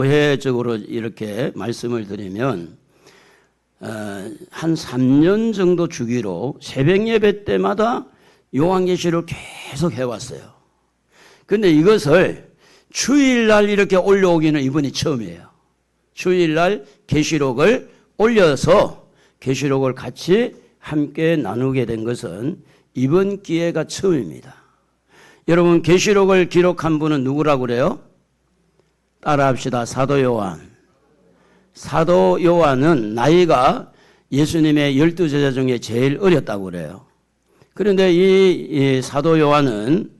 교회적으로 이렇게 말씀을 드리면 한 3년 정도 주기로 새벽 예배 때마다 요한계시록을 계속 해왔어요. 근데 이것을 주일날 이렇게 올려오기는 이번이 처음이에요. 주일날 계시록을 올려서 계시록을 같이 함께 나누게 된 것은 이번 기회가 처음입니다. 여러분, 계시록을 기록한 분은 누구라고 그래요? 따라합시다. 사도 요한. 사도 요한은 나이가 예수님의 12제자 중에 제일 어렸다고 그래요. 그런데 이 사도 요한은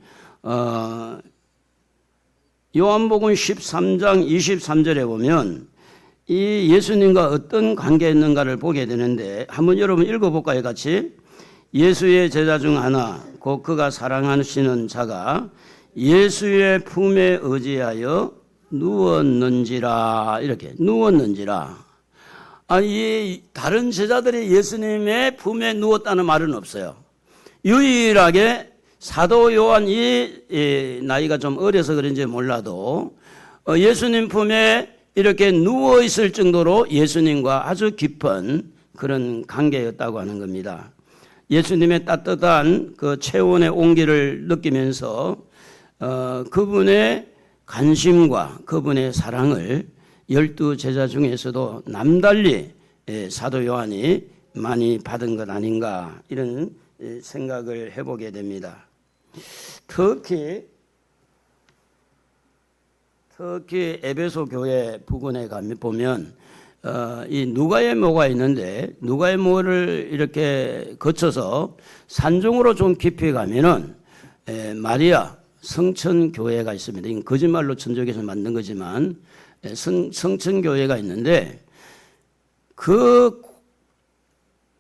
요한복음 13장 23절에 보면 이 예수님과 어떤 관계였는가를 보게 되는데 한번 여러분 읽어볼까요? 같이. 예수의 제자 중 하나 곧 그가 사랑하시는 자가 예수의 품에 의지하여 누웠는지라. 이렇게 누웠는지라. 이 다른 제자들이 예수님의 품에 누웠다는 말은 없어요. 유일하게 사도 요한이 나이가 좀 어려서 그런지 몰라도 예수님 품에 이렇게 누워 있을 정도로 예수님과 아주 깊은 그런 관계였다고 하는 겁니다. 예수님의 따뜻한 그 체온의 온기를 느끼면서 그분의 관심과 그분의 사랑을 12제자 중에서도 남달리 사도 요한이 많이 받은 것 아닌가, 이런 생각을 해보게 됩니다. 특히 에베소 교회 부근에 보면 이 누가의모가 있는데 누가의모를 이렇게 거쳐서 산중으로 좀 깊이 가면은 마리아 성천교회가 있습니다. 이건 거짓말로 천주교에서 만든 거지만 성천교회가 있는데 그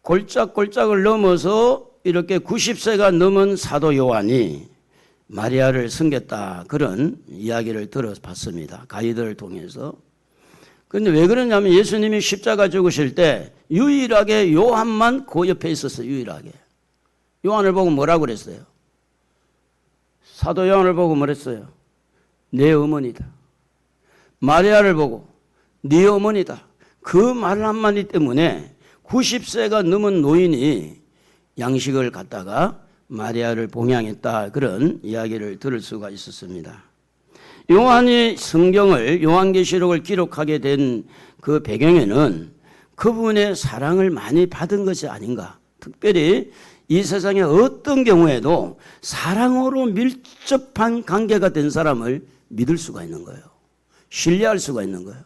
골짜골짝을 넘어서 이렇게 90세가 넘은 사도 요한이 마리아를 섬겼다, 그런 이야기를 들어봤습니다. 가이드를 통해서. 그런데 왜 그러냐면 예수님이 십자가 죽으실 때 유일하게 요한만 그 옆에 있었어요. 유일하게. 요한을 보고 뭐라고 그랬어요? 사도 요한을 보고 뭐랬어요? 내 어머니다. 마리아를 보고 네 어머니다. 그 말 한마디 때문에 90세가 넘은 노인이 양식을 갖다가 마리아를 봉양했다, 그런 이야기를 들을 수가 있었습니다. 요한이 성경을, 요한계시록을 기록하게 된 그 배경에는 그분의 사랑을 많이 받은 것이 아닌가. 특별히 이 세상에 어떤 경우에도 사랑으로 밀접한 관계가 된 사람을 믿을 수가 있는 거예요. 신뢰할 수가 있는 거예요.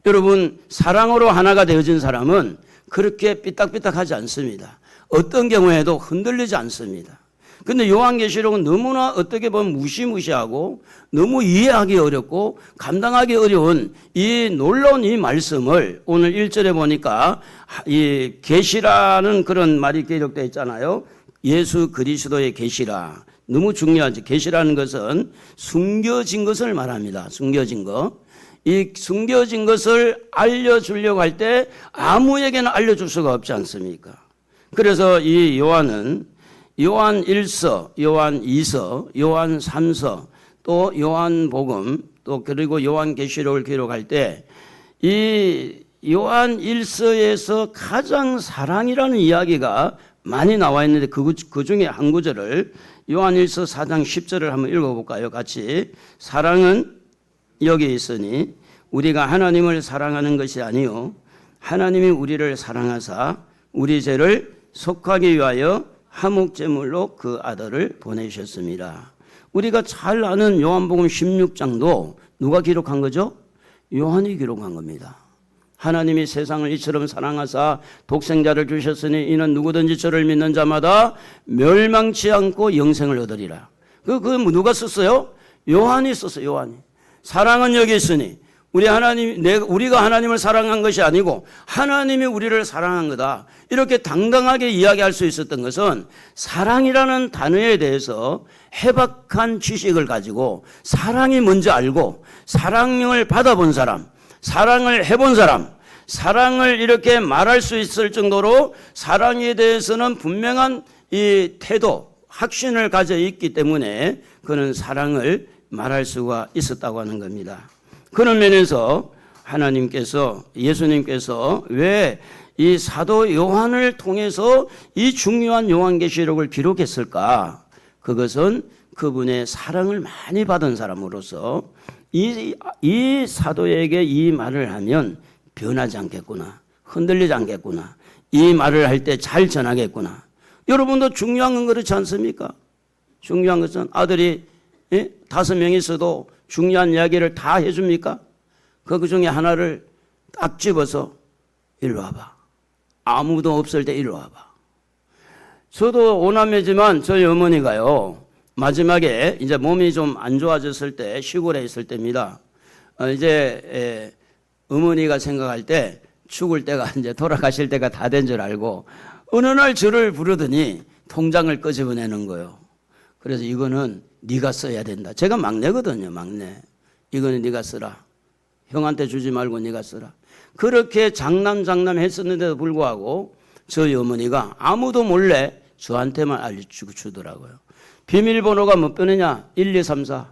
여러분, 사랑으로 하나가 되어진 사람은 그렇게 삐딱삐딱하지 않습니다. 어떤 경우에도 흔들리지 않습니다. 그런데 요한계시록은 너무나 어떻게 보면 무시무시하고 너무 이해하기 어렵고 감당하기 어려운 이 놀라운 이 말씀을 오늘 1절에 보니까 이 계시라는 그런 말이 기록되어 있잖아요. 예수 그리스도의 계시라. 너무 중요하지. 계시라는 것은 숨겨진 것을 말합니다. 숨겨진 것. 이 숨겨진 것을 알려주려고 할 때 아무에게나 알려줄 수가 없지 않습니까? 그래서 이 요한은 요한 1서, 요한 2서, 요한 3서, 또 요한복음, 또 그리고 요한계시록을 기록할 때 이 요한 1서에서 가장 사랑이라는 이야기가 많이 나와 있는데 그 중에 한 구절을 요한 1서 4장 10절을 한번 읽어볼까요? 같이. 사랑은 여기 있으니 우리가 하나님을 사랑하는 것이 아니요 하나님이 우리를 사랑하사 우리 죄를 속하기 위하여 화목제물로 그 아들을 보내셨습니다. 우리가 잘 아는 요한복음 16장도 누가 기록한 거죠? 요한이 기록한 겁니다. 하나님이 세상을 이처럼 사랑하사 독생자를 주셨으니 이는 누구든지 저를 믿는 자마다 멸망치 않고 영생을 얻으리라. 그 누가 썼어요? 요한이 썼어요. 요한이. 사랑은 여기 있으니 우리가 하나님을 사랑한 것이 아니고 하나님이 우리를 사랑한 거다. 이렇게 당당하게 이야기할 수 있었던 것은 사랑이라는 단어에 대해서 해박한 지식을 가지고 사랑이 뭔지 알고 사랑을 받아본 사람, 사랑을 해본 사람, 사랑을 이렇게 말할 수 있을 정도로 사랑에 대해서는 분명한 이 태도, 확신을 가져 있기 때문에 그는 사랑을 말할 수가 있었다고 하는 겁니다. 그런 면에서 하나님께서, 예수님께서 왜 이 사도 요한을 통해서 이 중요한 요한계시록을 기록했을까? 그것은 그분의 사랑을 많이 받은 사람으로서 이 사도에게 이 말을 하면 변하지 않겠구나, 흔들리지 않겠구나, 이 말을 할 때 잘 전하겠구나. 여러분도 중요한 건 그렇지 않습니까? 중요한 것은 아들이 5명 있어도 중요한 이야기를 다 해줍니까? 그 중에 하나를 딱 집어서 일로 와봐. 아무도 없을 때 일로 와봐. 저도 오남매지만 저희 어머니가요, 마지막에 이제 몸이 좀 안 좋아졌을 때, 시골에 있을 때입니다. 이제 어머니가 생각할 때 죽을 때가 이제 돌아가실 때가 다 된 줄 알고 어느 날 저를 부르더니 통장을 끄집어내는 거예요. 그래서 이거는 네가 써야 된다. 제가 막내거든요, 막내. 이거는 네가 쓰라. 형한테 주지 말고 네가 쓰라. 그렇게 장남했었는데도 불구하고 저희 어머니가 아무도 몰래 저한테만 알려주고 주더라고요. 비밀번호가 몇 번이냐? 1, 2, 3, 4.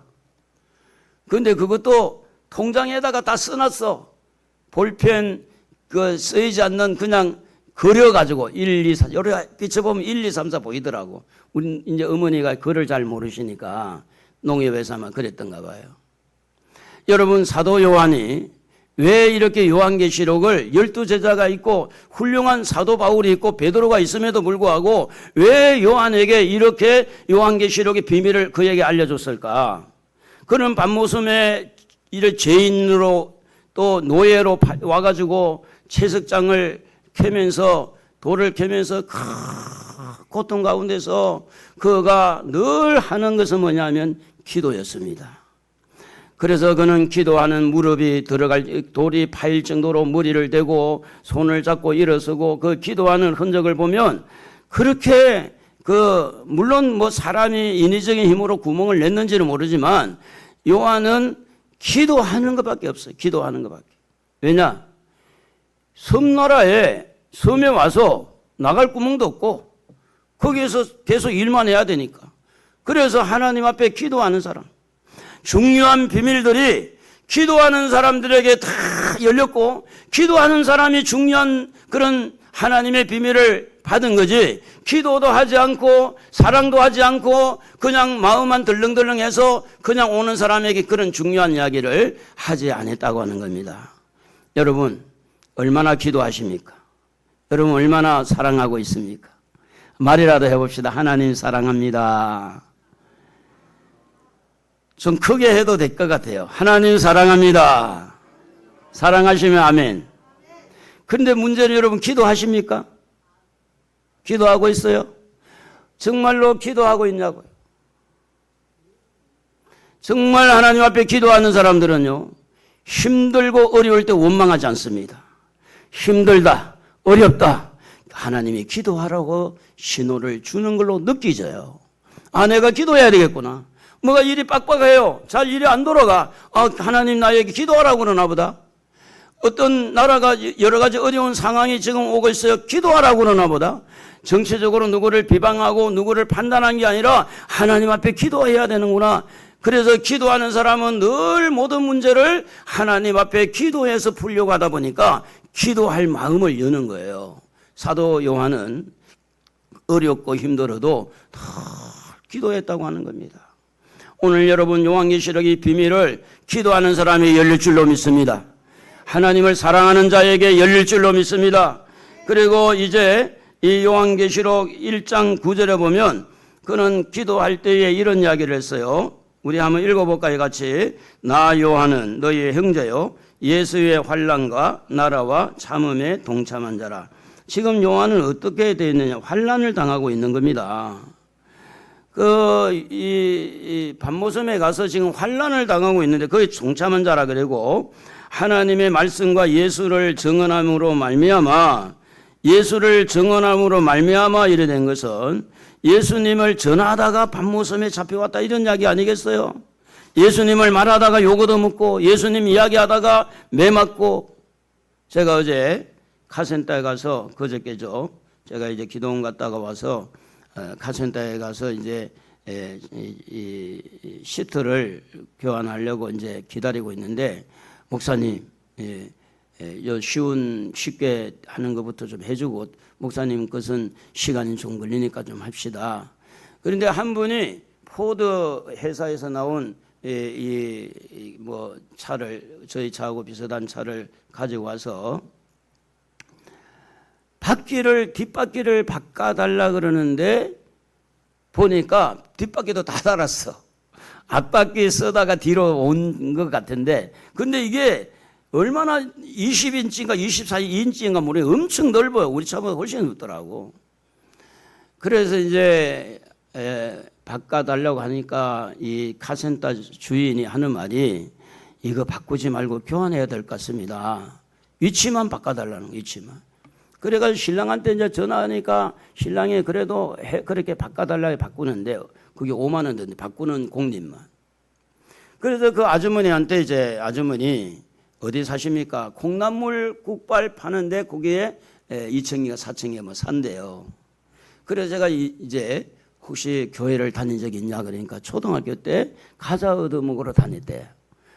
근데 그것도 통장에다가 다 써놨어. 볼펜 쓰이지 않는 그냥 그려가지고 1, 2, 4. 여러 비춰보면 1, 2, 3, 4 보이더라고. 우리 이제 어머니가 글을 잘 모르시니까 농협에서만 그랬던가 봐요. 여러분, 사도 요한이 왜 이렇게 요한계시록을 12제자가 있고 훌륭한 사도 바울이 있고 베드로가 있음에도 불구하고 왜 요한에게 이렇게 요한계시록의 비밀을 그에게 알려줬을까? 그는 밤모섬에 이를 죄인으로 또 노예로 와가지고 채석장을 캐면서 돌을 캐면서 고통 가운데서 그가 늘 하는 것은 뭐냐면 기도였습니다. 그래서 그는 기도하는 무릎이 들어갈 돌이 파일 정도로 머리를 대고 손을 잡고 일어서고 그 기도하는 흔적을 보면 그렇게 물론 뭐 사람이 인위적인 힘으로 구멍을 냈는지는 모르지만 요한은 기도하는 것밖에 없어요. 기도하는 것밖에. 왜냐? 섬나라에 섬에 와서 나갈 구멍도 없고 거기에서 계속 일만 해야 되니까. 그래서 하나님 앞에 기도하는 사람. 중요한 비밀들이 기도하는 사람들에게 다 열렸고 기도하는 사람이 중요한 그런 하나님의 비밀을 받은 거지, 기도도 하지 않고 사랑도 하지 않고 그냥 마음만 덜렁덜렁해서 그냥 오는 사람에게 그런 중요한 이야기를 하지 않았다고 하는 겁니다. 여러분, 얼마나 기도하십니까? 여러분, 얼마나 사랑하고 있습니까? 말이라도 해봅시다. 하나님 사랑합니다. 좀 크게 해도 될 것 같아요. 하나님 사랑합니다. 사랑하시면 아멘. 그런데 문제는 여러분, 기도하십니까? 기도하고 있어요? 정말로 기도하고 있냐고요? 정말 하나님 앞에 기도하는 사람들은요, 힘들고 어려울 때 원망하지 않습니다. 힘들다, 어렵다, 하나님이 기도하라고 신호를 주는 걸로 느끼져요. 아, 내가 기도해야 되겠구나. 뭐가 일이 빡빡해요. 잘 일이 안 돌아가. 아, 하나님 나에게 기도하라고 그러나 보다. 어떤 나라가 여러 가지 어려운 상황이 지금 오고 있어요. 기도하라고 그러나 보다. 정치적으로 누구를 비방하고 누구를 판단한 게 아니라 하나님 앞에 기도해야 되는구나. 그래서 기도하는 사람은 늘 모든 문제를 하나님 앞에 기도해서 풀려고 하다 보니까 기도할 마음을 여는 거예요. 사도 요한은 어렵고 힘들어도 다 기도했다고 하는 겁니다. 오늘 여러분, 요한계시록의 비밀을 기도하는 사람이 열릴 줄로 믿습니다. 하나님을 사랑하는 자에게 열릴 줄로 믿습니다. 그리고 이제 이 요한계시록 1장 9절에 보면 그는 기도할 때에 이런 이야기를 했어요. 우리 한번 읽어볼까요, 같이? 나 요한은 너희의 형제요 예수의 환난과 나라와 참음에 동참한 자라. 지금 요한은 어떻게 되어 있느냐? 환난을 당하고 있는 겁니다. 이 밤모섬에 가서 지금 환난을 당하고 있는데 거기 동참한 자라 그러고, 하나님의 말씀과 예수를 증언함으로 말미암아 이래 된 것은 예수님을 전하다가 밤모섬에 잡혀왔다 이런 이야기 아니겠어요? 예수님을 말하다가 욕 얻어먹고 예수님 이야기하다가 매 맞고. 제가 어제 카센터에 가서, 그저께죠, 제가 이제 기도원 갔다가 와서 카센터에 가서 이제 이 시트를 교환하려고 이제 기다리고 있는데 목사님, 쉽게 하는 것부터 좀 해주고, 목사님 것은 시간이 좀 걸리니까 좀 합시다. 그런데 한 분이 포드 회사에서 나온 차를, 저희 차하고 비슷한 차를 가지고 와서 뒷바퀴를 바꿔달라 그러는데 보니까 뒷바퀴도 다 달았어. 앞바퀴 쓰다가 뒤로 온 것 같은데, 근데 이게 얼마나 20인치인가 24인치인가 모르겠어. 엄청 넓어요. 우리 차보다 훨씬 넓더라고. 그래서 이제 바꿔달라고 하니까 이 카센터 주인이 하는 말이, 이거 바꾸지 말고 교환해야 될 것 같습니다. 위치만 바꿔달라는 거, 위치만. 그래가지고 신랑한테 이제 전화하니까 신랑이 그래도 그렇게 바꿔달라고 바꾸는데, 그게 5만 원 드는데 바꾸는 공립만. 그래서 그 아주머니한테 이제, 아주머니 어디 사십니까? 콩나물 국발 파는데 거기에 2층이가 4층에 뭐 산대요. 그래서 제가 이제 혹시 교회를 다닌 적이 있냐 그러니까 초등학교 때 과자 얻어먹으러 다녔대.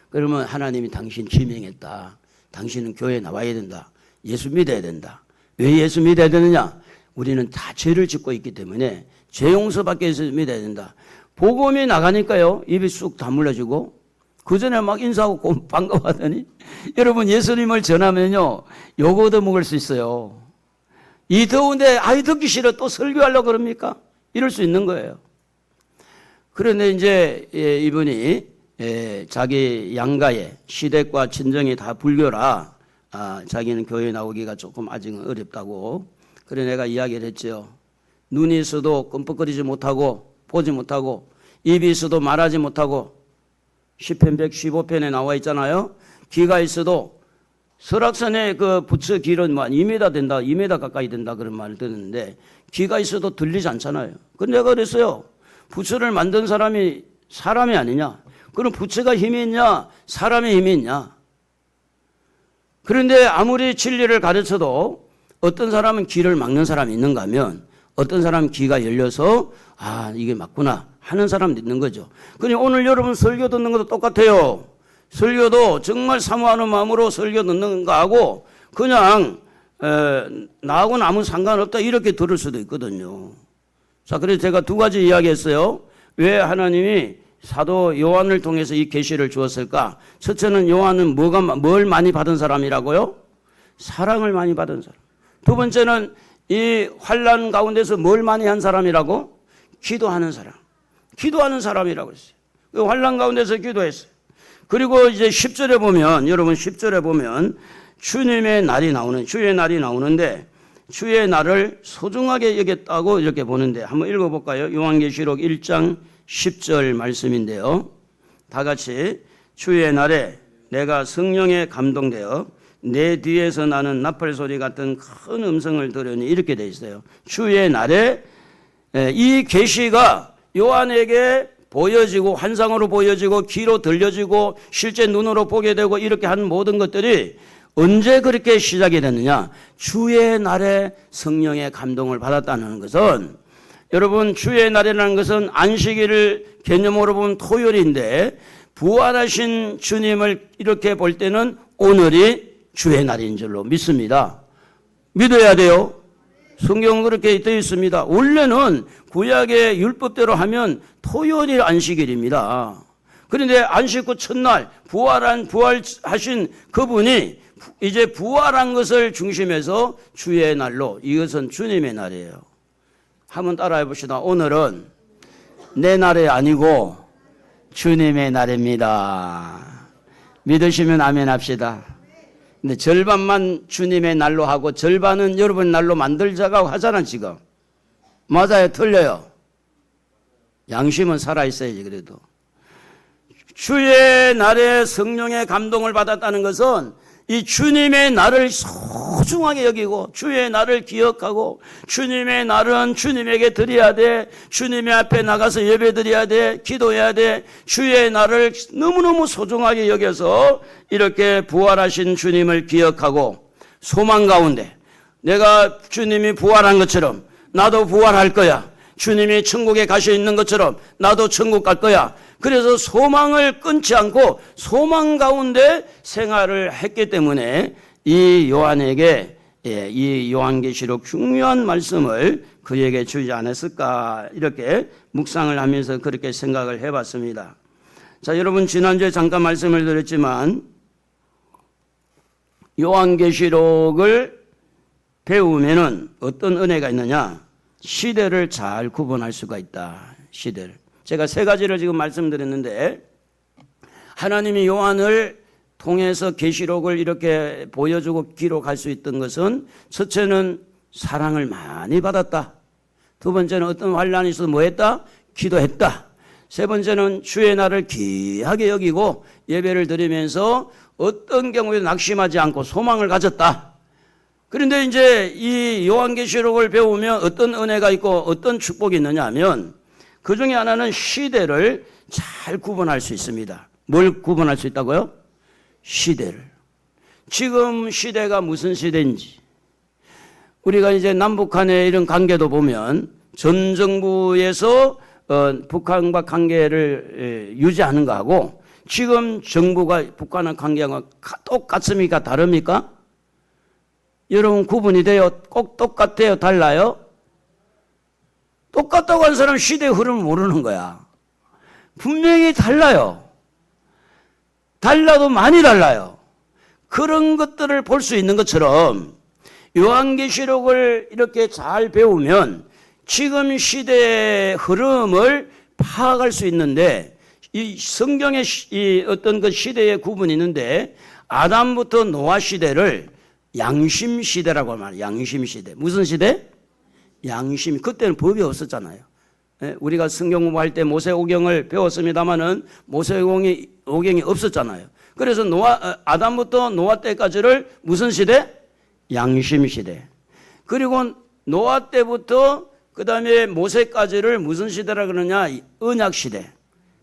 그러면 하나님이 당신 지명했다. 당신은 교회에 나와야 된다. 예수 믿어야 된다. 왜 예수 믿어야 되느냐? 우리는 다 죄를 짓고 있기 때문에 죄 용서받기 위해서 믿어야 된다. 복음이 나가니까요, 입이 쑥 다물어지고, 그 전에 막 인사하고 반가워하더니, 여러분 예수님을 전하면요, 요거 얻어먹을 수 있어요. 이 더운데 아이 듣기 싫어 또 설교하려고 그럽니까? 이럴 수 있는 거예요. 그런데 이제 이분이 자기 양가에 시댁과 친정이 다 불교라, 자기는 교회 나오기가 조금 아직은 어렵다고. 그래 내가 이야기를 했죠. 눈이 있어도 끔뻑거리지 못하고 보지 못하고 입이 있어도 말하지 못하고, 시편 115편에 나와 있잖아요. 귀가 있어도 설악산에 그 부처 길은 2m 된다, 2m 가까이 된다 그런 말을 듣는데 귀가 있어도 들리지 않잖아요. 근데 내가 그랬어요. 부처를 만든 사람이 사람이 아니냐? 그럼 부처가 힘이 있냐? 사람의 힘이 있냐? 그런데 아무리 진리를 가르쳐도 어떤 사람은 귀를 막는 사람이 있는가 하면, 어떤 사람은 귀가 열려서 이게 맞구나 하는 사람도 있는 거죠. 그러니 오늘 여러분 설교 듣는 것도 똑같아요. 설교도 정말 사모하는 마음으로 설교 듣는 거하고 그냥 나하고는 아무 상관없다 이렇게 들을 수도 있거든요. 자, 그래서 제가 두 가지 이야기했어요. 왜 하나님이 사도 요한을 통해서 이 계시를 주었을까? 첫째는 요한은 뭘 많이 받은 사람이라고요? 사랑을 많이 받은 사람. 두 번째는 이 환난 가운데서 뭘 많이 한 사람이라고? 기도하는 사람. 기도하는 사람이라고 했어요. 그 환난 가운데서 기도했어요. 그리고 이제 10절에 보면, 여러분 10절에 보면 주님의 날이 주의 날이 나오는데, 주의 날을 소중하게 여겼다고 이렇게 보는데, 한번 읽어볼까요? 요한계시록 1장 10절 말씀인데요. 다 같이, 주의 날에 내가 성령에 감동되어 내 뒤에서 나는 나팔 소리 같은 큰 음성을 들으니, 이렇게 돼 있어요. 주의 날에 이 계시가 요한에게 보여지고 환상으로 보여지고 귀로 들려지고 실제 눈으로 보게 되고 이렇게 한 모든 것들이 언제 그렇게 시작이 됐느냐? 주의 날에 성령의 감동을 받았다는 것은, 여러분 주의 날이라는 것은 안식일을 개념으로 보면 토요일인데, 부활하신 주님을 이렇게 볼 때는 오늘이 주의 날인 줄로 믿습니다. 믿어야 돼요. 성경은 그렇게 되어 있습니다. 원래는 구약의 율법대로 하면 토요일이 안식일입니다. 그런데 안식 후 첫날 부활하신 그분이 이제 부활한 것을 중심해서 주의 날로, 이것은 주님의 날이에요. 한번 따라해 봅시다. 오늘은 내 날이 아니고 주님의 날입니다. 믿으시면 아멘 합시다. 근데 절반만 주님의 날로 하고 절반은 여러분 날로 만들자고 하잖아 지금. 맞아요? 틀려요? 양심은 살아있어야지. 그래도 주의 날에 성령의 감동을 받았다는 것은 이 주님의 날을 소중하게 여기고 주의 날을 기억하고, 주님의 날은 주님에게 드려야 돼. 주님의 앞에 나가서 예배 드려야 돼. 기도해야 돼. 주의 날을 너무너무 소중하게 여겨서 이렇게 부활하신 주님을 기억하고, 소망 가운데 내가 주님이 부활한 것처럼 나도 부활할 거야. 주님이 천국에 가셔 있는 것처럼 나도 천국 갈 거야. 그래서 소망을 끊지 않고 소망 가운데 생활을 했기 때문에 이 요한에게 이 요한계시록 중요한 말씀을 그에게 주지 않았을까 이렇게 묵상을 하면서 그렇게 생각을 해봤습니다. 자, 여러분 지난주에 잠깐 말씀을 드렸지만 요한계시록을 배우면은 어떤 은혜가 있느냐? 시대를 잘 구분할 수가 있다. 시대를. 제가 세 가지를 지금 말씀드렸는데 하나님이 요한을 통해서 계시록을 이렇게 보여주고 기록할 수 있던 것은 첫째는 사랑을 많이 받았다. 두 번째는 어떤 환란이 있어서 뭐 했다? 기도했다. 세 번째는 주의 날을 귀하게 여기고 예배를 드리면서 어떤 경우에도 낙심하지 않고 소망을 가졌다. 그런데 이제 이 요한계시록을 배우면 어떤 은혜가 있고 어떤 축복이 있느냐 하면 그 중에 하나는 시대를 잘 구분할 수 있습니다. 뭘 구분할 수 있다고요? 시대를. 지금 시대가 무슨 시대인지. 우리가 이제 남북한의 이런 관계도 보면 전 정부에서 북한과 관계를 유지하는 거하고 지금 정부가 북한과 관계가 똑같습니까? 다릅니까? 여러분 구분이 돼요? 꼭 똑같아요? 달라요? 똑같다고 하는 사람은 시대의 흐름을 모르는 거야. 분명히 달라요. 달라도 많이 달라요. 그런 것들을 볼 수 있는 것처럼 요한계시록을 이렇게 잘 배우면 지금 시대의 흐름을 파악할 수 있는데 이 성경의 이 어떤 그 시대의 구분이 있는데 아담부터 노아 시대를 양심 시대라고 말해요. 양심 시대. 무슨 시대? 양심. 그때는 법이 없었잖아요. 우리가 성경 공부할 때 모세오경을 배웠습니다마는 모세오경이 없었잖아요. 그래서 아담부터 노아 때까지를 무슨 시대? 양심 시대. 그리고 노아 때부터 그 다음에 모세까지를 무슨 시대라 그러냐? 언약 시대.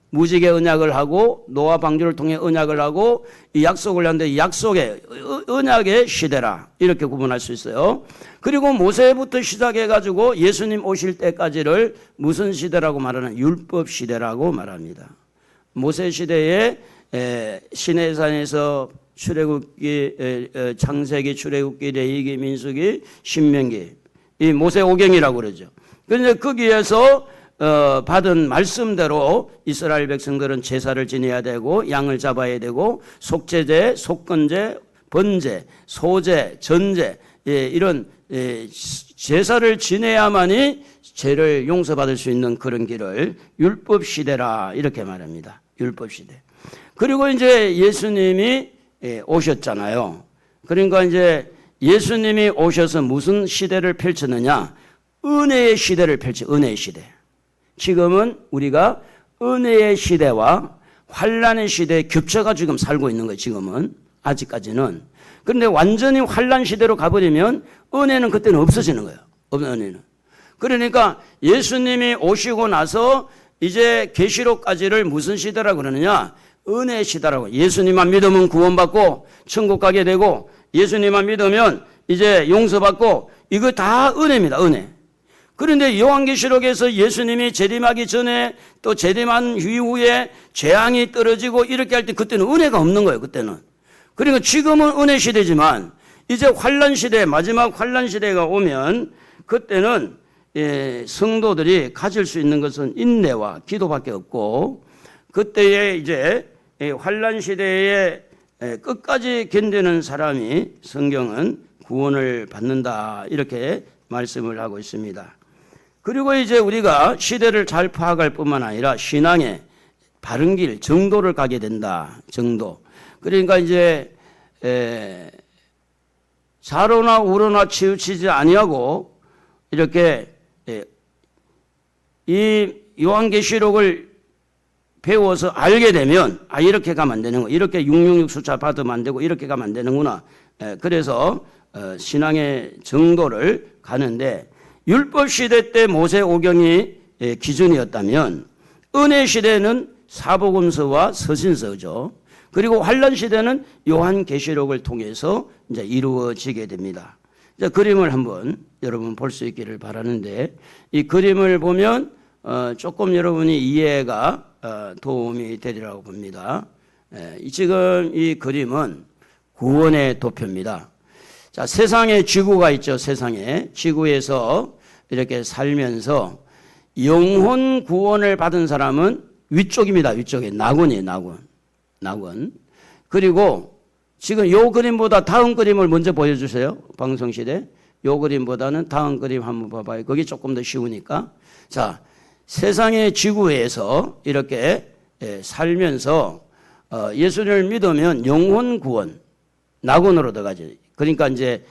무지개 언약을 하고 노아 방주를 통해 언약을 하고 이 약속을 하는데 약속의 언약의 시대라 이렇게 구분할 수 있어요. 그리고 모세부터 시작해 가지고 예수님 오실 때까지를 무슨 시대라고 말하는? 율법 시대라고 말합니다. 모세 시대에 시내산에서 출애굽기, 창세기, 출애굽기, 레위기, 민수기, 신명기 이 모세오경이라고 그러죠. 그런데 거기에서 받은 말씀대로 이스라엘 백성들은 제사를 지내야 되고 양을 잡아야 되고 속죄제, 속건제, 번제, 소제, 전제 이런 제사를 지내야만이 죄를 용서받을 수 있는 그런 길을 율법시대라 이렇게 말합니다. 율법시대. 그리고 이제 예수님이 오셨잖아요. 그러니까 이제 예수님이 오셔서 무슨 시대를 펼쳤느냐? 은혜의 시대를 은혜의 시대. 지금은 우리가 은혜의 시대와 환란의 시대에 겹쳐가 지금 살고 있는 거예요. 지금은 아직까지는. 그런데 완전히 환란 시대로 가버리면 은혜는 그때는 없어지는 거예요. 은혜는. 그러니까 예수님이 오시고 나서 이제 계시록까지를 무슨 시대라고 그러느냐? 은혜의 시대라고. 예수님만 믿으면 구원받고 천국 가게 되고 예수님만 믿으면 이제 용서받고 이거 다 은혜입니다. 은혜. 그런데 요한계시록에서 예수님이 재림하기 전에 또 재림한 이후에 재앙이 떨어지고 이렇게 할 때 그때는 은혜가 없는 거예요. 그때는. 그러니까 지금은 은혜 시대지만 이제 환란 시대, 마지막 환란 시대가 오면 그때는 성도들이 가질 수 있는 것은 인내와 기도밖에 없고 그때에 이제 환란 시대에 끝까지 견디는 사람이 성경은 구원을 받는다 이렇게 말씀을 하고 있습니다. 그리고 이제 우리가 시대를 잘 파악할 뿐만 아니라 신앙의 바른 길, 정도를 가게 된다. 정도. 그러니까 이제 좌로나 우로나 치우치지 아니하고 이렇게 이 요한계시록을 배워서 알게 되면 이렇게 가면 안 되는 거, 이렇게 666 숫자 받으면 안 되고 이렇게 가면 안 되는구나. 그래서 신앙의 정도를 가는데 율법 시대 때 모세오경이 기준이었다면 은혜 시대는 사복음서와 서신서죠. 그리고 환란 시대는 요한계시록을 통해서 이제 이루어지게 됩니다. 이제 그림을 한번 여러분 볼 수 있기를 바라는데, 이 그림을 보면 조금 여러분이 이해가 도움이 되리라고 봅니다. 지금 이 그림은 구원의 도표입니다. 자, 세상에 지구가 있죠. 세상에 지구에서 이렇게 살면서 영혼 구원을 받은 사람은 위쪽입니다. 위쪽에 낙원이에요. 낙원. 그리고 지금 요 그림보다 다음 그림을 먼저 보여주세요. 방송실에. 요 그림보다는 다음 그림 한번 봐봐요. 거기 조금 더 쉬우니까. 자, 세상의 지구에서 이렇게 살면서 예수를 믿으면 영혼 구원, 낙원으로 들어가죠. 그러니까 이제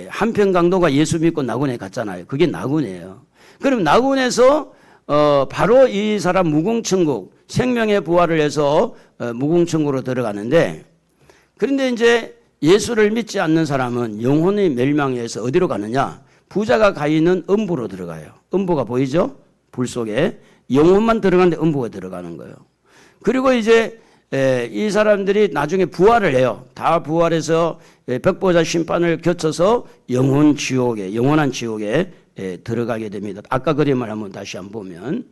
한평강도가 예수 믿고 낙원에 갔잖아요. 그게 낙원이에요. 그럼 낙원에서 바로 이 사람 무궁천국, 생명의 부활을 해서 무궁천국으로 들어가는데, 그런데 이제 예수를 믿지 않는 사람은 영혼이 멸망해서 어디로 가느냐? 부자가 가 있는 음부로 들어가요. 음부가 보이죠? 불 속에 영혼만 들어가는데 음부가 들어가는 거예요. 그리고 이제 이 사람들이 나중에 부활을 해요. 다 부활해서 백보자 심판을 거쳐서 영원한 지옥에 들어가게 됩니다. 아까 그림을 한번 다시 한번 보면,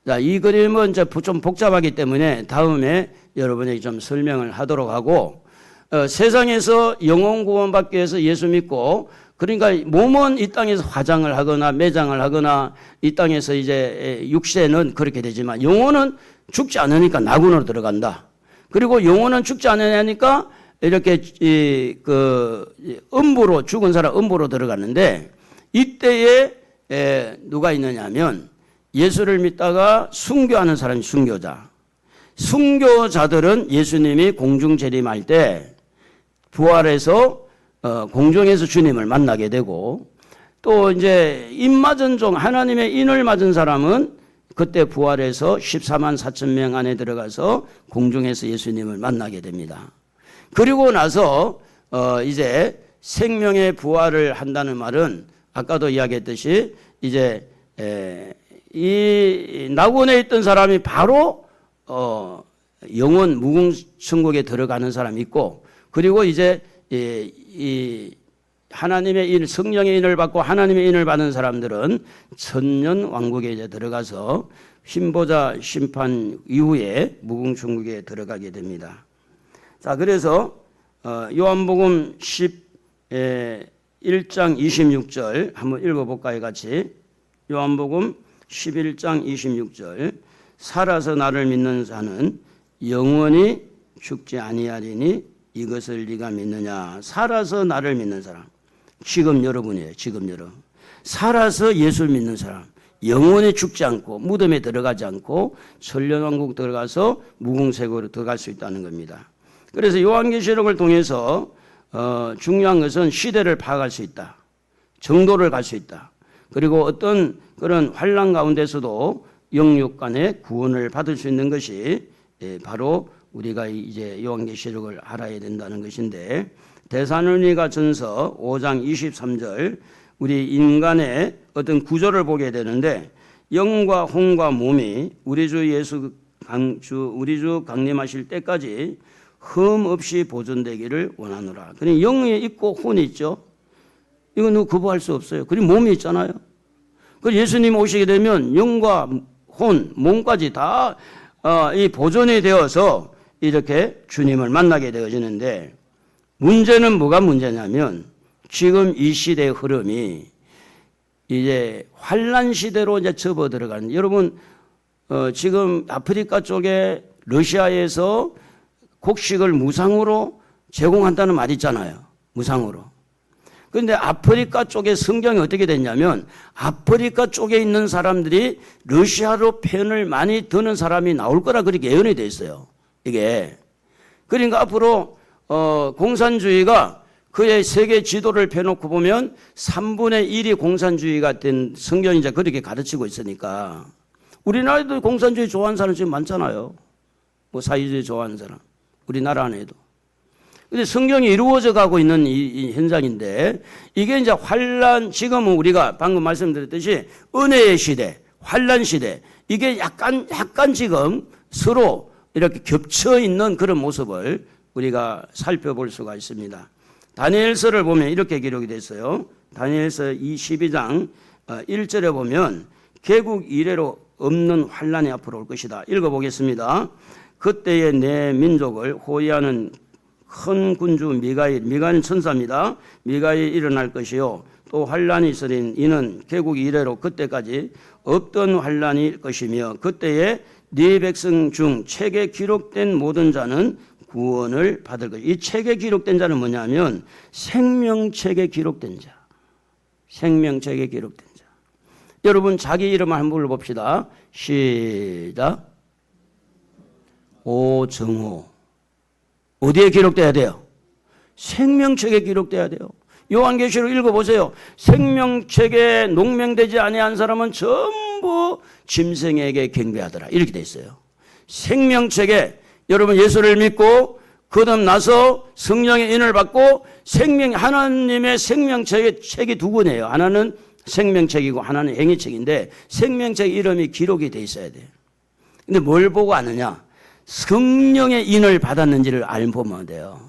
자, 이 그림은 이제 좀 복잡하기 때문에 다음에 여러분에게 좀 설명을 하도록 하고, 세상에서 영혼 구원받기 위해서 예수 믿고, 그러니까 몸은 이 땅에서 화장을 하거나 매장을 하거나 이 땅에서 이제 육체는 그렇게 되지만 영혼은 죽지 않으니까 낙원으로 들어간다. 그리고 영혼은 죽지 않으니까 이렇게 음부로, 죽은 사람 음부로 들어갔는데, 이때에 누가 있느냐 하면 예수를 믿다가 순교하는 사람이 순교자. 순교자들은 예수님이 공중 재림할 때 부활해서 공중에서 주님을 만나게 되고, 또 이제 인 맞은 종, 하나님의 인을 맞은 사람은 그때 부활해서 14만 4천 명 안에 들어가서 공중에서 예수님을 만나게 됩니다. 그리고 나서 이제 생명의 부활을 한다는 말은 아까도 이야기했듯이 이제 이 낙원에 있던 사람이 바로 영원 무궁천국에 들어가는 사람이 있고, 그리고 이제 이 하나님의 인, 성령의 인을 받고 하나님의 인을 받는 사람들은 천년 왕국에 이제 들어가서 흰보자 심판 이후에 무궁천국에 들어가게 됩니다. 자, 그래서 요한복음 11장 26절 한번 읽어볼까요, 같이? 요한복음 11장 26절. 살아서 나를 믿는 자는 영원히 죽지 아니하리니 이것을 네가 믿느냐? 살아서 나를 믿는 사람. 지금 여러분이에요. 지금 여러분. 살아서 예수를 믿는 사람. 영원히 죽지 않고 무덤에 들어가지 않고 천년왕국 들어가서 무궁세고로 들어갈 수 있다는 겁니다. 그래서 요한계시록을 통해서 중요한 것은 시대를 파악할 수 있다. 정도를 갈 수 있다. 그리고 어떤 그런 환난 가운데서도 영육 간의 구원을 받을 수 있는 것이 바로 우리가 이제 요한계시록을 알아야 된다는 것인데, 데살로니가 전서 5장 23절, 우리 인간의 어떤 구조를 보게 되는데, 영과 혼과 몸이 우리 주 강림하실 때까지 흠 없이 보존되기를 원하노라. 그러니 영이 있고 혼이 있죠. 이거 누구 거부할 수 없어요. 그리고 몸이 있잖아요. 그리고 예수님 오시게 되면 영과 혼, 몸까지 다 이 보존이 되어서 이렇게 주님을 만나게 되어지는데, 문제는 뭐가 문제냐면 지금 이 시대의 흐름이 이제 환란 시대로 이제 접어 들어가는. 여러분 지금 아프리카 쪽에 러시아에서 곡식을 무상으로 제공한다는 말이 있잖아요. 무상으로. 그런데 아프리카 쪽에 성경이 어떻게 됐냐면, 아프리카 쪽에 있는 사람들이 러시아로 편을 많이 드는 사람이 나올 거라 그렇게 예언이 돼 있어요. 이게. 그러니까 앞으로 공산주의가 그의 세계 지도를 펴놓고 보면 3분의 1이 공산주의가 된, 성경이 이제 그렇게 가르치고 있으니까. 우리나라에도 공산주의 좋아하는 사람 지금 많잖아요. 뭐 사회주의 좋아하는 사람. 우리나라 안에도. 근데 성경이 이루어져 가고 있는 이 현상인데, 이게 이제 환란, 지금은 우리가 방금 말씀드렸듯이 은혜의 시대, 환란 시대, 이게 약간 지금 서로 이렇게 겹쳐 있는 그런 모습을 우리가 살펴볼 수가 있습니다. 다니엘서를 보면 이렇게 기록이 됐어요. 다니엘서 22장 1절에 보면 개국 이래로 없는 환란이 앞으로 올 것이다. 읽어보겠습니다. 그때에 내 민족을 호위하는 큰 군주 미가엘 천사입니다. 미가엘이 일어날 것이요 또 환란이 있으린 이는 개국 이래로 그때까지 없던 환란일 것이며 그때에 네 백성 중 책에 기록된 모든 자는 구원을 받을 것이다. 이 책에 기록된 자는 뭐냐면 생명책에 기록된 자. 생명책에 기록된 자. 여러분 자기 이름 한번 불러봅시다. 시작. 오정호. 어디에 기록돼야 돼요? 생명책에 기록돼야 돼요. 요한계시록 읽어보세요. 생명책에 농명되지 아니한 사람은 전부 짐승에게 경배하더라. 이렇게 돼 있어요. 생명책에 여러분 예수를 믿고 거듭나서 성령의 인을 받고 하나님의 생명책의 책이 두 권이에요. 하나는 생명책이고 하나는 행위책인데 생명책 이름이 기록이 돼 있어야 돼요. 근데 뭘 보고 아느냐? 성령의 인을 받았는지를 알보면 돼요.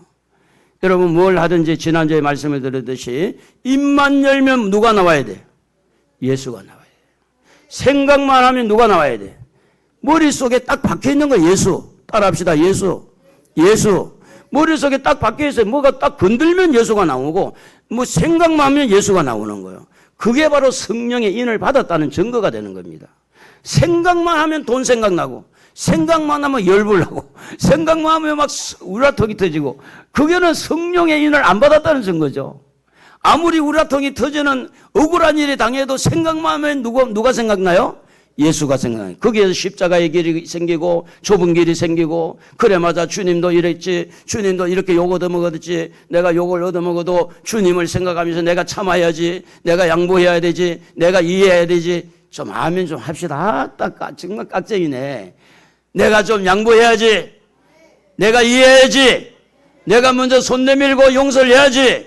여러분 뭘 하든지 지난주에 말씀을 드렸듯이 입만 열면 누가 나와야 돼? 예수가 나와야 돼. 생각만 하면 누가 나와야 돼? 머릿속에 딱 박혀있는 거 예수. 따라합시다. 예수. 머릿속에 딱 박혀있어요. 뭐가 딱 건들면 예수가 나오고 뭐 생각만 하면 예수가 나오는 거예요. 그게 바로 성령의 인을 받았다는 증거가 되는 겁니다. 생각만 하면 돈 생각나고 생각만 하면 열불나고 생각만 하면 막 우라통이 터지고 그게는 성령의 인을 안 받았다는 증거죠. 아무리 우라통이 터지는 억울한 일이 당해도 생각만 하면 누가 생각나요? 예수가 생각나요. 거기에서 십자가의 길이 생기고 좁은 길이 생기고 그래 맞아 주님도 이랬지 주님도 이렇게 욕 얻어먹었지 내가 욕을 얻어먹어도 주님을 생각하면서 내가 참아야지 내가 양보해야 되지 내가 이해해야 되지 좀 아멘 좀 합시다. 정말 깍쟁이네. 내가 좀 양보해야지 내가 이해해야지 내가 먼저 손 내밀고 용서를 해야지.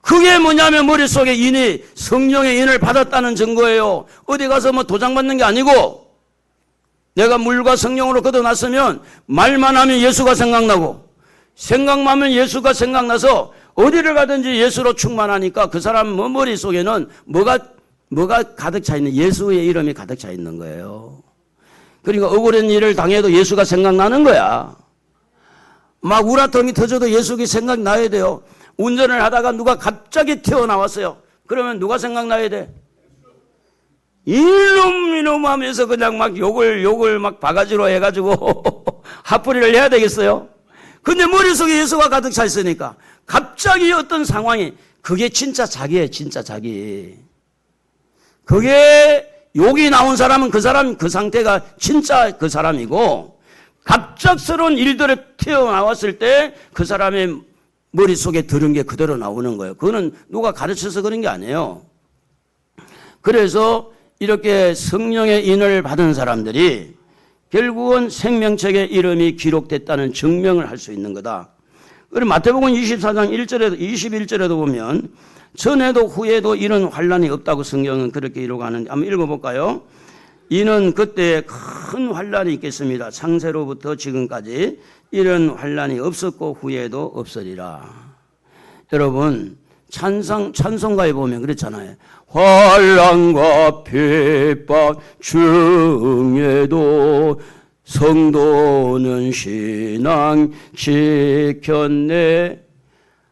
그게 뭐냐면 머릿속에 인이 성령의 인을 받았다는 증거예요. 어디 가서 뭐 도장 받는 게 아니고 내가 물과 성령으로 거듭났으면 말만 하면 예수가 생각나고 생각만 하면 예수가 생각나서 어디를 가든지 예수로 충만하니까 그 사람 머릿속에는 뭐가 가득 차 있는 예수의 이름이 가득 차 있는 거예요. 그러니까 억울한 일을 당해도 예수가 생각나는 거야. 막 우라통이 터져도 예수가 생각나야 돼요. 운전을 하다가 누가 갑자기 튀어나왔어요. 그러면 누가 생각나야 돼? 이놈 하면서 그냥 막 욕을 막 바가지로 해가지고 핫뿌리를 해야 되겠어요? 근데 머릿속에 예수가 가득 차 있으니까 갑자기 어떤 상황이 그게 진짜 자기예요. 진짜 자기. 그게 욕이 나온 사람은 그 상태가 진짜 그 사람이고 갑작스러운 일들에 튀어나왔을 때 그 사람의 머릿속에 들은 게 그대로 나오는 거예요. 그거는 누가 가르쳐서 그런 게 아니에요. 그래서 이렇게 성령의 인을 받은 사람들이 결국은 생명책에 이름이 기록됐다는 증명을 할 수 있는 거다. 그리고 마태복음 24장 21절에도 보면 전에도 후에도 이런 환란이 없다고 성경은 그렇게 기록하는데 한번 읽어볼까요? 이는 그때 큰 환란이 있겠습니다. 창세로부터 지금까지 이런 환란이 없었고 후에도 없으리라. 여러분 찬송가에 보면 그렇잖아요. 환란과 핍박 중에도 성도는 신앙 지켰네.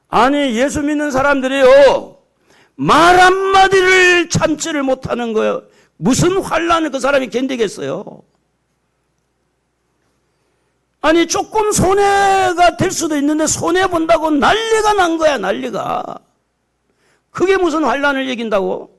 아니 예수 믿는 사람들이요 말 한마디를 참지를 못하는 거예요. 무슨 환란을 그 사람이 견디겠어요? 아니 조금 손해가 될 수도 있는데 손해본다고 난리가 난 거야. 난리가. 그게 무슨 환란을 이긴다고?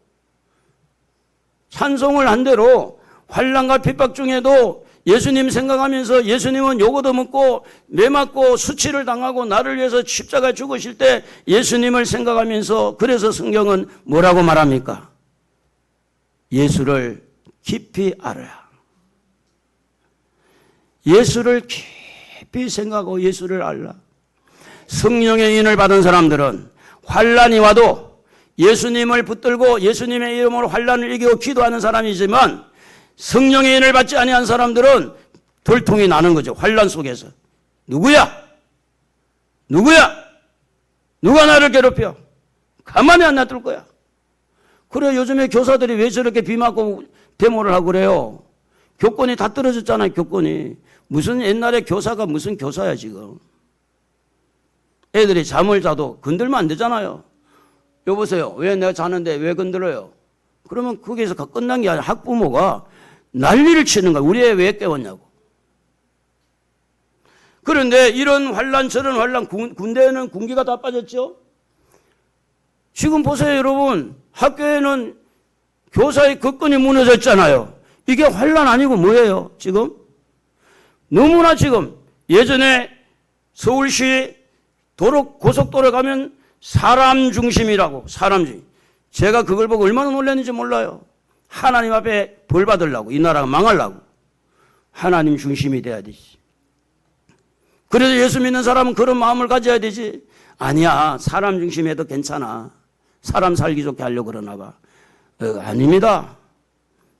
찬송을 한 대로 환란과 핍박 중에도 예수님 생각하면서 예수님은 욕 얻어먹고 매맞고 수치를 당하고 나를 위해서 십자가에 죽으실 때 예수님을 생각하면서 그래서 성경은 뭐라고 말합니까? 예수를 깊이 알아야. 예수를 깊이 생각하고 예수를 알라. 성령의 인을 받은 사람들은 환란이 와도 예수님을 붙들고 예수님의 이름으로 환란을 이기고 기도하는 사람이지만 성령의 인을 받지 아니한 사람들은 돌통이 나는 거죠. 환란 속에서. 누구야? 누가 나를 괴롭혀? 가만히 안 놔둘 거야. 그래, 요즘에 교사들이 왜 저렇게 비 맞고 데모를 하고 그래요? 교권이 다 떨어졌잖아요, 교권이. 무슨 옛날에 교사가 무슨 교사야, 지금. 애들이 잠을 자도 건들면 안 되잖아요. 여보세요, 왜 내가 자는데 왜 건들어요? 그러면 거기에서 끝난 게 아니라 학부모가 난리를 치는 거야. 우리 애 왜 깨웠냐고. 그런데 이런 환란 저런 환란, 군대에는 군기가 다 빠졌죠. 지금 보세요, 여러분. 학교에는 교사의 거건이 무너졌잖아요. 이게 환란 아니고 뭐예요, 지금? 너무나 지금 예전에 서울시 고속도로 가면 사람 중심이라고, 사람 중심. 제가 그걸 보고 얼마나 놀랐는지 몰라요. 하나님 앞에 벌 받으려고, 이 나라가 망하려고. 하나님 중심이 돼야 되지. 그래도 예수 믿는 사람은 그런 마음을 가져야 되지. 아니야, 사람 중심해도 괜찮아. 사람 살기 좋게 하려고 그러나 봐. 아닙니다.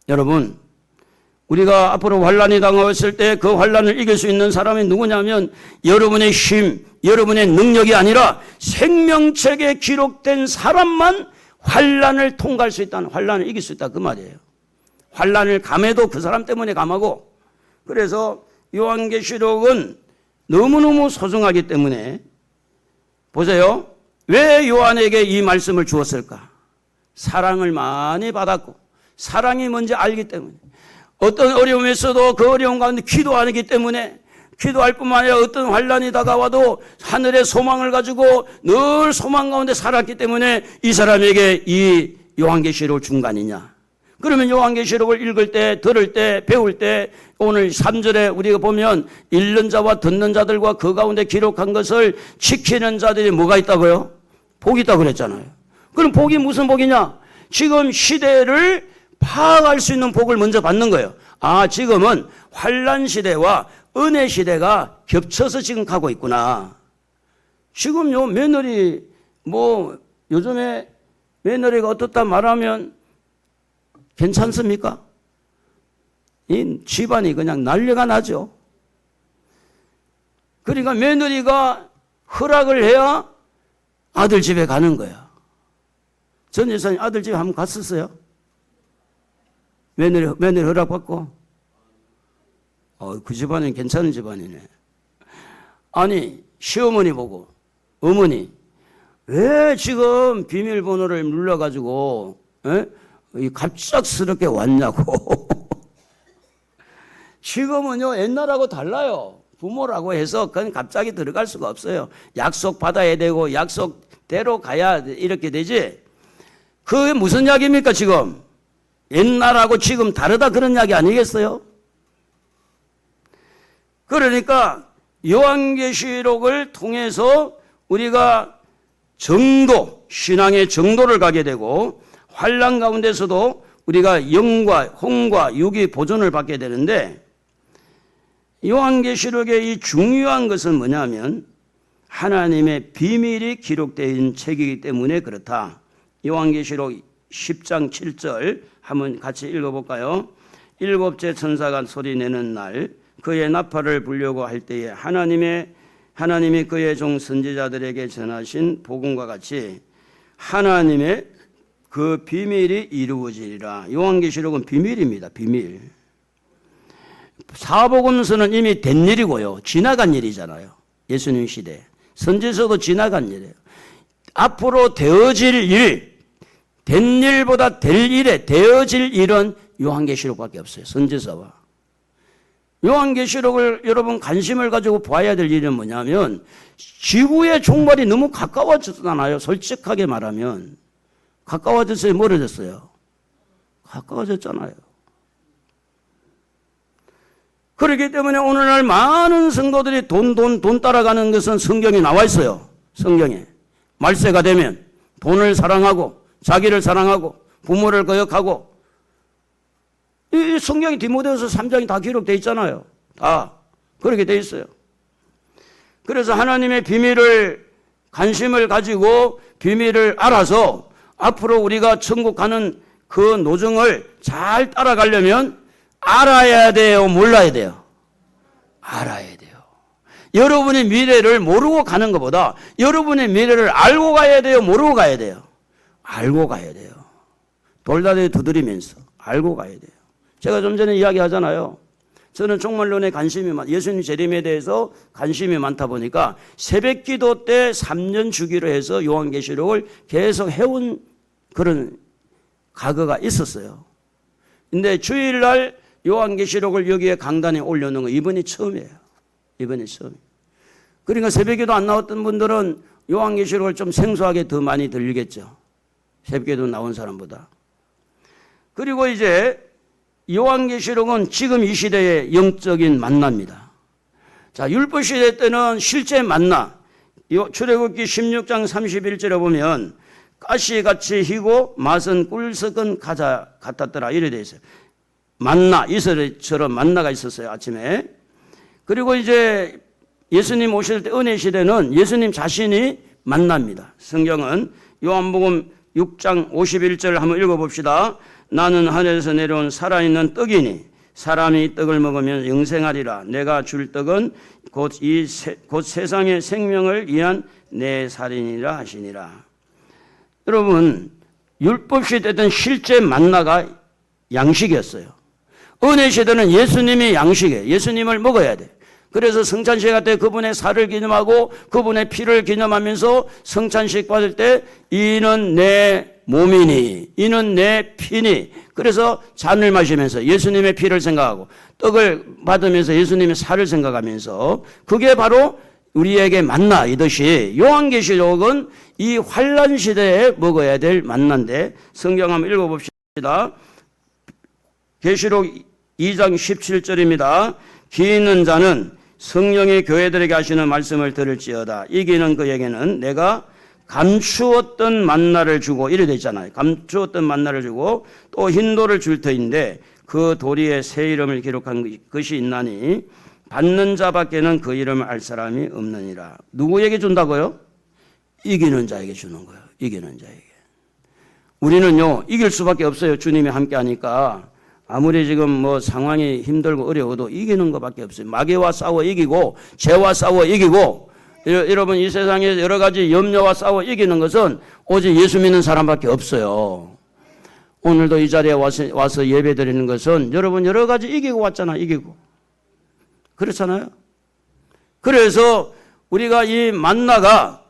여러분, 우리가 앞으로 환란이 당했을 때 그 환란을 이길 수 있는 사람이 누구냐면 여러분의 힘, 여러분의 능력이 아니라 생명책에 기록된 사람만 환란을 통과할 수 있다는, 환란을 이길 수 있다 그 말이에요. 환란을 감해도 그 사람 때문에 감하고. 그래서 요한계시록은 너무너무 소중하기 때문에 보세요. 왜 요한에게 이 말씀을 주었을까? 사랑을 많이 받았고 사랑이 뭔지 알기 때문에, 어떤 어려움이 있어도 그 어려움 가운데 기도하기 때문에, 기도할 뿐만 아니라 어떤 환란이 다가와도 하늘의 소망을 가지고 늘 소망 가운데 살았기 때문에 이 사람에게 이 요한계시록을 준 거 아니냐. 그러면 요한계시록을 읽을 때, 들을 때, 배울 때 오늘 3절에 우리가 보면 읽는 자와 듣는 자들과 그 가운데 기록한 것을 지키는 자들이 뭐가 있다고요? 복이 있다고 그랬잖아요. 그럼 복이 무슨 복이냐? 지금 시대를 파악할 수 있는 복을 먼저 받는 거예요. 아, 지금은 환란 시대와 은혜 시대가 겹쳐서 지금 가고 있구나. 지금 요 며느리, 요즘에 며느리가 어떻다 말하면 괜찮습니까? 이 집안이 그냥 난리가 나죠. 그러니까 며느리가 허락을 해야 아들 집에 가는 거야. 전 여사님 아들 집에 한번 갔었어요? 며느리 허락받고? 그 집안은 괜찮은 집안이네. 아니, 시어머니 보고, 어머니, 왜 지금 비밀번호를 눌러가지고, 갑작스럽게 왔냐고. 지금은요, 옛날하고 달라요. 부모라고 해서 그냥 갑자기 들어갈 수가 없어요. 약속 받아야 되고, 약속대로 가야 이렇게 되지. 그게 무슨 이야기입니까, 지금? 옛날하고 지금 다르다 그런 이야기 아니겠어요? 그러니까 요한계시록을 통해서 우리가 정도, 신앙의 정도를 가게 되고 환난 가운데서도 우리가 영과 혼과 육의 보존을 받게 되는데, 요한계시록의 이 중요한 것은 뭐냐면 하나님의 비밀이 기록되어 있는 책이기 때문에 그렇다. 요한계시록 10장 7절 한번 같이 읽어볼까요? 일곱째 천사가 소리내는 날 그의 나팔을 불려고 할 때에 하나님이 그의 종 선지자들에게 전하신 복음과 같이 하나님의 그 비밀이 이루어지리라. 요한계시록은 비밀입니다. 비밀. 사복음서는 이미 된 일이고요. 지나간 일이잖아요. 예수님 시대. 선지서도 지나간 일이에요. 앞으로 되어질 일, 된 일보다 될 일에 되어질 일은 요한계시록밖에 없어요. 선지서와. 요한계시록을 여러분 관심을 가지고 봐야 될 일은 뭐냐면 지구의 종말이 너무 가까워졌잖아요. 솔직하게 말하면. 가까워졌어요? 멀어졌어요? 가까워졌잖아요. 그렇기 때문에 오늘날 많은 성도들이 돈 따라가는 것은 성경에 나와 있어요. 성경에. 말세가 되면 돈을 사랑하고 자기를 사랑하고 부모를 거역하고, 이 성경이 디모데후서 3장이 다 기록되어 있잖아요. 다 그렇게 되어 있어요. 그래서 하나님의 비밀을 관심을 가지고 비밀을 알아서 앞으로 우리가 천국 가는 그 노정을 잘 따라가려면 알아야 돼요? 몰라야 돼요? 알아야 돼요. 여러분의 미래를 모르고 가는 것보다 여러분의 미래를 알고 가야 돼요? 모르고 가야 돼요? 알고 가야 돼요. 돌다리 두드리면서 알고 가야 돼요. 제가 좀 전에 이야기하잖아요. 저는 종말론에 예수님 재림에 대해서 관심이 많다 보니까 새벽 기도 때 3년 주기로 해서 요한계시록을 계속 해온 그런 과거가 있었어요. 근데 주일날 요한계시록을 여기에 강단에 올려놓은 거 이번이 처음이에요. 이번이 처음이에요. 그러니까 새벽에도 안 나왔던 분들은 요한계시록을 좀 생소하게 더 많이 들리겠죠. 새벽에도 나온 사람보다. 그리고 이제 요한계시록은 지금 이 시대의 영적인 만나입니다. 자, 율법 시대 때는 실제 만나. 출애굽기 16장 31절에 보면 가시같이 희고 맛은 꿀 섞은 과자 같았더라 이래 돼 있어요. 만나, 이스라엘처럼 만나가 있었어요, 아침에. 그리고 이제 예수님 오실 때 은혜 시대는 예수님 자신이 만납니다. 성경은 요한복음 6장 51절 한번 읽어봅시다. 나는 하늘에서 내려온 살아있는 떡이니 사람이 이 떡을 먹으면 영생하리라. 내가 줄 떡은 곧 세상의 생명을 위한 내 살이니라 하시니라. 여러분, 율법 시대 때는 실제 만나가 양식이었어요. 은혜 시대는 예수님이 양식이에요. 예수님을 먹어야 돼. 그래서 성찬식 할 때 그분의 살을 기념하고 그분의 피를 기념하면서 성찬식 받을 때 이는 내 몸이니 이는 내 피니, 그래서 잔을 마시면서 예수님의 피를 생각하고 떡을 받으면서 예수님의 살을 생각하면서, 그게 바로 우리에게 만나이듯이 요한계시록은 이 환란 시대에 먹어야 될 만나인데, 성경 한번 읽어봅시다. 계시록 2장 17절입니다. 기 있는 자는 성령이 교회들에게 하시는 말씀을 들을지어다. 이기는 그에게는 내가 감추었던 만나를 주고, 이래 돼 있잖아요. 감추었던 만나를 주고 또 흰돌을 줄 터인데 그 도리에 새 이름을 기록한 것이 있나니 받는 자밖에는 그 이름을 알 사람이 없느니라. 누구에게 준다고요? 이기는 자에게 주는 거예요. 이기는 자에게. 우리는요, 이길 수밖에 없어요. 주님이 함께 하니까. 아무리 지금 뭐 상황이 힘들고 어려워도 이기는 것밖에 없어요. 마귀와 싸워 이기고, 죄와 싸워 이기고, 여러분 이 세상에 여러 가지 염려와 싸워 이기는 것은 오직 예수 믿는 사람밖에 없어요. 오늘도 이 자리에 와서 예배 드리는 것은 여러분 여러 가지 이기고 왔잖아. 이기고. 그렇잖아요. 그래서 우리가 이 만나가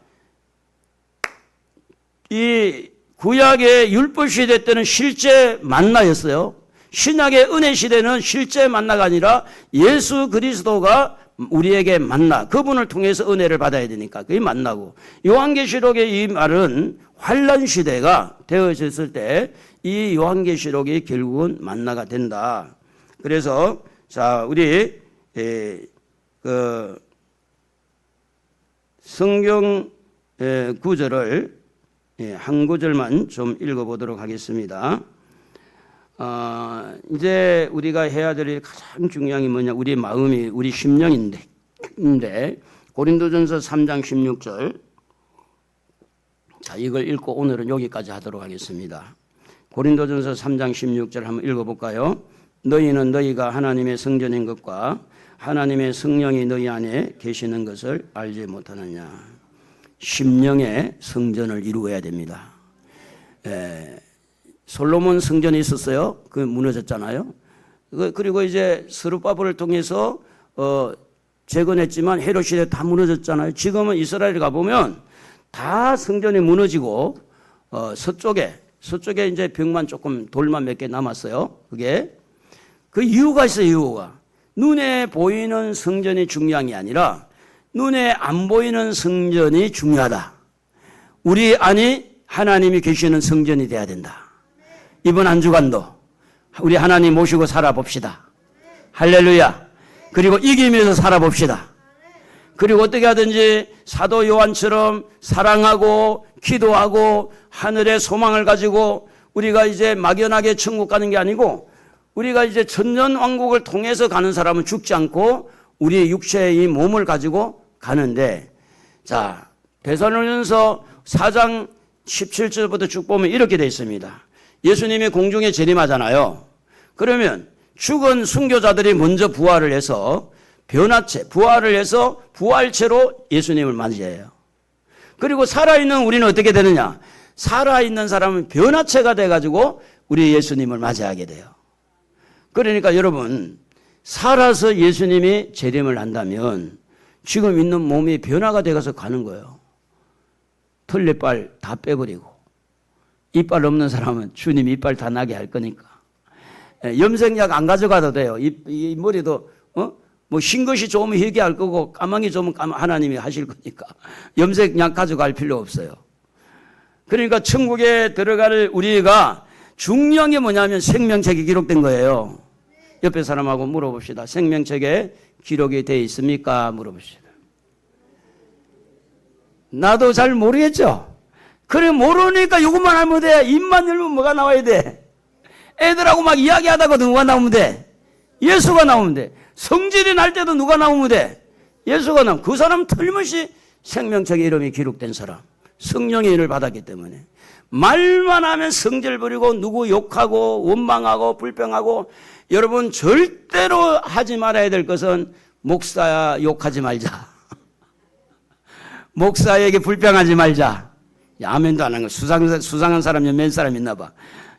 이 구약의 율법 시대 때는 실제 만나였어요. 신약의 은혜 시대는 실제 만나가 아니라 예수 그리스도가 우리에게 만나, 그분을 통해서 은혜를 받아야 되니까 그게 만나고, 요한계시록의 이 말은 환란 시대가 되어졌을 때 이 요한계시록이 결국은 만나가 된다. 그래서 자, 우리 성경 구절을 한 구절만 좀 읽어보도록 하겠습니다. 이제 우리가 해야 될 일이 가장 중요한 게 뭐냐, 우리 마음이, 우리 심령인데, 고린도전서 3장 16절. 자, 이걸 읽고 오늘은 여기까지 하도록 하겠습니다. 고린도전서 3장 16절 한번 읽어볼까요? 너희는 너희가 하나님의 성전인 것과 하나님의 성령이 너희 안에 계시는 것을 알지 못하느냐. 심령의 성전을 이루어야 됩니다. 솔로몬 성전이 있었어요. 그 무너졌잖아요. 그리고 이제 스룹바벨을 통해서 재건했지만 헤롯 시대 다 무너졌잖아요. 지금은 이스라엘에 가보면 다 성전이 무너지고 서쪽에 이제 벽만 조금 돌만 몇 개 남았어요. 그게 그 이유가 있어요. 이유가 눈에 보이는 성전이 중요한 게 아니라 눈에 안 보이는 성전이 중요하다. 우리 안이 하나님이 계시는 성전이 돼야 된다. 이번 한 주간도 우리 하나님 모시고 살아봅시다. 할렐루야. 그리고 이기면서 살아봅시다. 그리고 어떻게 하든지 사도 요한처럼 사랑하고 기도하고 하늘의 소망을 가지고 우리가 이제 막연하게 천국 가는 게 아니고, 우리가 이제 천년왕국을 통해서 가는 사람은 죽지 않고 우리의 육체의 이 몸을 가지고 가는데, 자, 데살로니가서 4장 17절부터 쭉 보면 이렇게 되어 있습니다. 예수님이 공중에 재림하잖아요. 그러면 죽은 순교자들이 먼저 부활을 해서 부활을 해서 부활체로 예수님을 맞이해요. 그리고 살아있는 우리는 어떻게 되느냐? 살아있는 사람은 변화체가 돼가지고 우리 예수님을 맞이하게 돼요. 그러니까 여러분, 살아서 예수님이 재림을 한다면 지금 있는 몸이 변화가 되어서 가는 거예요. 털레빨 다 빼버리고, 이빨 없는 사람은 주님 이빨 다 나게 할 거니까. 염색약 안 가져가도 돼요. 이 머리도 뭐 흰 것이 좋으면 희게 할 거고 까망이 좋으면 하나님이 하실 거니까 염색약 가져갈 필요 없어요. 그러니까 천국에 들어갈 우리가 중요한 게 뭐냐면 생명책에 기록된 거예요. 옆에 사람하고 물어봅시다. 생명책에 기록이 되어 있습니까? 물어봅시다. 나도 잘 모르겠죠. 그래 모르니까 이것만 하면 돼. 입만 열면 뭐가 나와야 돼? 애들하고 막 이야기하다가 누가 나오면 돼? 예수가 나오면 돼. 성질이 날 때도 누가 나오면 돼? 예수가 나오면 그 사람 틀림없이 생명책에 이름이 기록된 사람. 성령의 일을 받았기 때문에. 말만 하면 성질 부리고 누구 욕하고 원망하고 불평하고. 여러분 절대로 하지 말아야 될 것은 목사 욕하지 말자. 목사에게 불평하지 말자. 아멘도 안 하는 거. 수상한 사람이 몇 사람 있나 봐.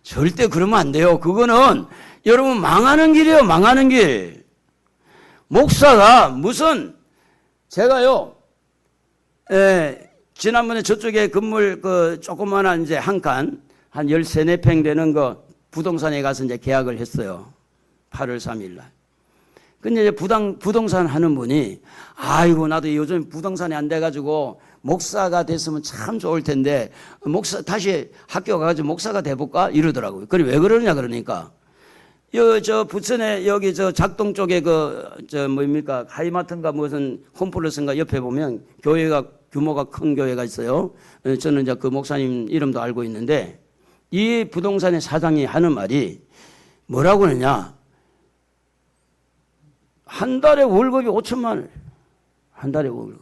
절대 그러면 안 돼요. 그거는 여러분 망하는 길이에요. 망하는 길. 목사가 무슨 제가요. 지난번에 저쪽에 건물 그 조그마한 이제 한 칸 한 13, 14평 되는 거 부동산에 가서 이제 계약을 했어요. 8월 3일 날. 근데 이제 부동산 하는 분이 아이고 나도 요즘 부동산이 안 돼가지고 목사가 됐으면 참 좋을 텐데 목사 다시 학교 가가지고 목사가 돼볼까 이러더라고요. 그래 왜 그러느냐 그러니까 저 부천에 여기 저 작동 쪽에 뭡니까 하이마트인가 무슨 홈플러스인가 옆에 보면 교회가 규모가 큰 교회가 있어요. 저는 이제 그 목사님 이름도 알고 있는데 이 부동산의 사장이 하는 말이 뭐라고 하느냐. 한 달에 월급이 5천만 원. 한 달에 월급.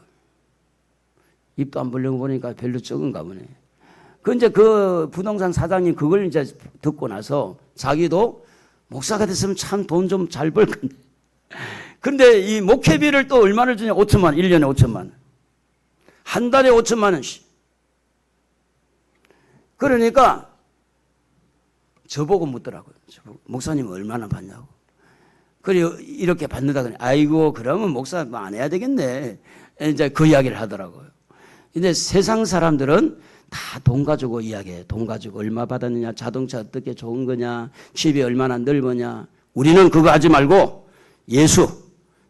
입도 안 벌려고 보니까 별로 적은가 보네. 이제 그 부동산 사장이 그걸 이제 듣고 나서 자기도 목사가 됐으면 참 돈 좀 잘 벌 건데. 근데 이 목회비를 또 얼마를 주냐? 5천만 원. 1년에 5천만 원. 한 달에 5천만 원씩. 그러니까 저보고 묻더라고요. 목사님 얼마나 받냐고. 그래 이렇게 받는다 그래. 아이고 그러면 목사 안 해야 되겠네. 이제 그 이야기를 하더라고요. 근데 세상 사람들은 다 돈 가지고 이야기해요. 돈 가지고 얼마 받았느냐, 자동차 어떻게 좋은 거냐, 집이 얼마나 넓으냐. 우리는 그거 하지 말고 예수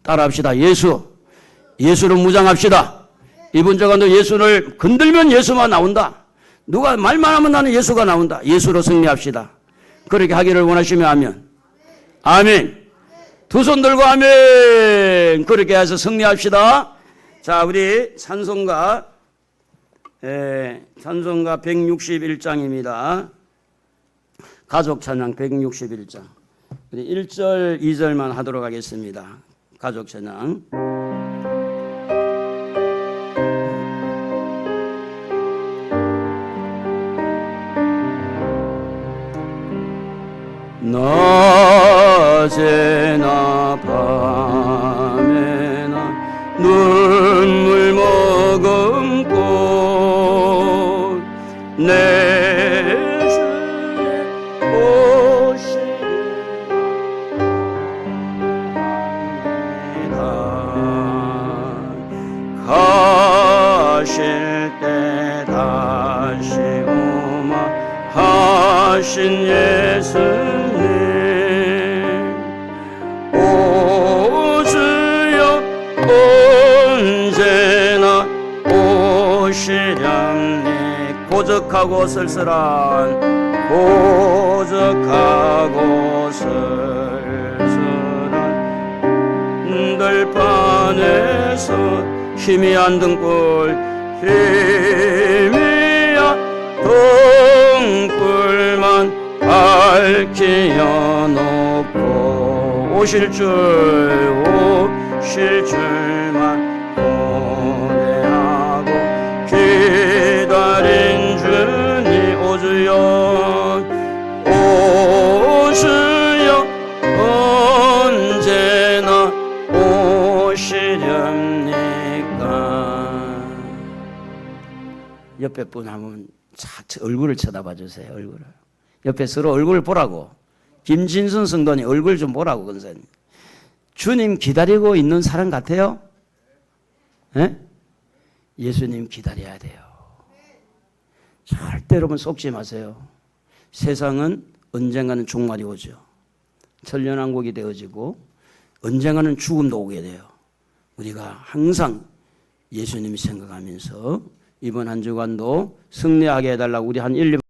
따라합시다. 예수로 무장합시다. 이번 저간도 예수를 건들면 예수만 나온다. 누가 말만 하면 나는 예수가 나온다. 예수로 승리합시다. 그렇게 하기를 원하시면 아멘. 아멘. 두 손 들고 아멘. 그렇게 해서 승리합시다. 자, 우리 찬송가 161장입니다. 가족 찬양 161장. 우리 1절, 2절만 하도록 하겠습니다. 가족 찬양. 낮에나 밤에나 눈물 머금고 내 주의 오시기를 합니다. 가실 때 다시 오마 하신 예수님 오 주여 언제나 오시렵니. 고적하고 쓸쓸한 들판에서 희미한 등불 등불만 밝히어 놓고 오실 줄만 고대하고 기다린 주님 오 주여 언제나 오시렵니까. 옆에 분 한번 얼굴을 쳐다봐 주세요. 얼굴을. 옆에 서로 얼굴 보라고. 김진순 성도님 얼굴 좀 보라고, 권사님. 주님 기다리고 있는 사람 같아요? 예? 예수님 기다려야 돼요. 절대 여러분 속지 마세요. 세상은 언젠가는 종말이 오죠. 천년왕국이 되어지고 언젠가는 죽음도 오게 돼요. 우리가 항상 예수님 생각하면서 이번 한 주간도 승리하게 해달라고 우리 한 1, 2분